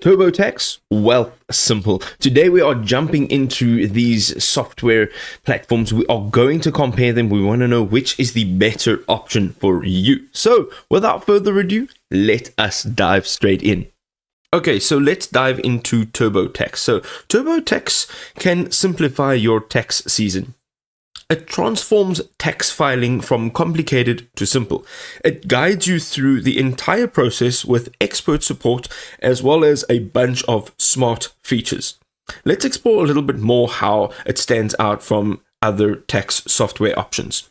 TurboTax, Wealthsimple. Today we are jumping into these software platforms. We are going to compare them. We want to know which is the better option for you. So without further ado, let us dive straight in. Okay, so let's dive into TurboTax. So TurboTax can simplify your tax season. It transforms tax filing from complicated to simple. It guides you through the entire process with expert support as well as a bunch of smart features. Let's explore a little bit more how it stands out from other tax software options.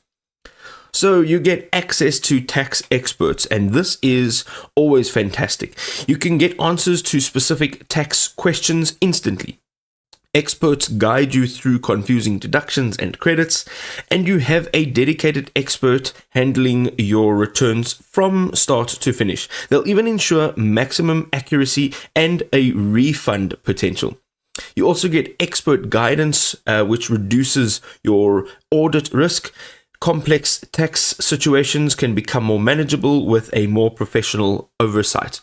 So you get access to tax experts, and this is always fantastic. You can get answers to specific tax questions instantly. Experts guide you through confusing deductions and credits, and you have a dedicated expert handling your returns from start to finish. They'll even ensure maximum accuracy and a refund potential. You also get expert guidance, which reduces your audit risk. Complex tax situations can become more manageable with a more professional oversight.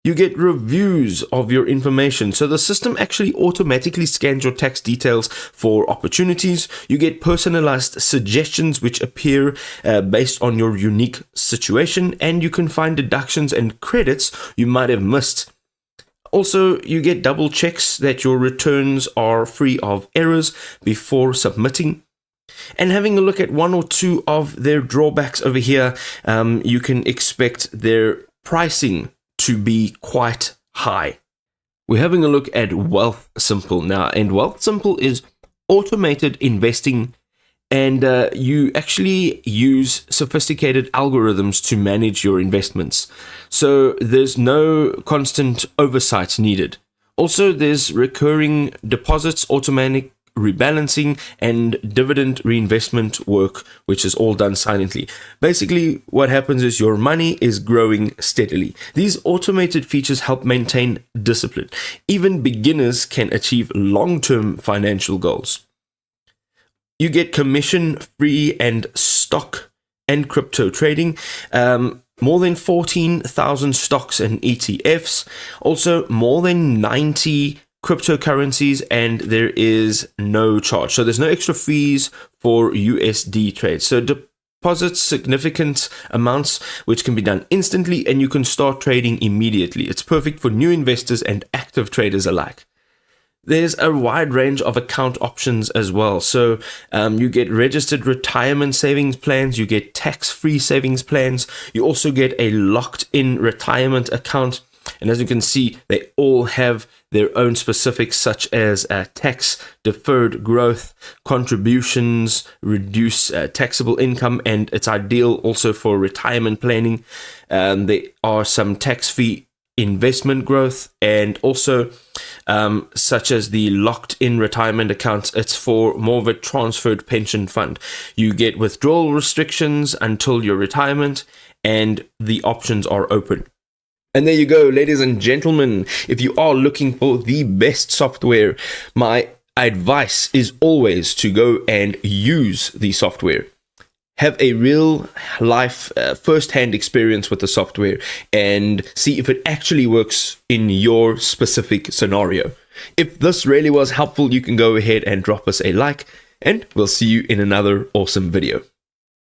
You get reviews of your information. So the system actually automatically scans your tax details for opportunities. You get personalized suggestions which appear based on your unique situation, and you can find deductions and credits you might have missed. Also, you get double checks that your returns are free of errors before submitting. And having a look at one or two of their drawbacks over here, you can expect their pricing to be quite high. We're having a look at Wealthsimple now, and Wealthsimple is automated investing, and you actually use sophisticated algorithms to manage your investments. So there's no constant oversight needed. Also, there's recurring deposits, automatic rebalancing, and dividend reinvestment work, which is all done silently. Basically, what happens is your money is growing steadily. These automated features help maintain discipline. Even beginners can achieve long-term financial goals. You get commission-free and stock and crypto trading. More than 14,000 stocks and ETFs. Also, more than 90 cryptocurrencies, and there is no charge. So there's no extra fees for USD trades. So deposit significant amounts, which can be done instantly, and you can start trading immediately. It's perfect for new investors and active traders alike. There's a wide range of account options as well. So you get registered retirement savings plans, you get tax-free savings plans, you also get a locked-in retirement account. And as you can see, they all have their own specifics, such as tax deferred growth, contributions, reduce taxable income, and it's ideal also for retirement planning. There are some tax-free investment growth, and also such as the locked-in retirement accounts. It's for more of a transferred pension fund. You get withdrawal restrictions until your retirement, and the options are open. And there you go, ladies and gentlemen. If you are looking for the best software, my advice is always to go and use the software. Have a real life first-hand experience with the software and see if it actually works in your specific scenario. If this really was helpful, you can go ahead and drop us a like, and we'll see you in another awesome video.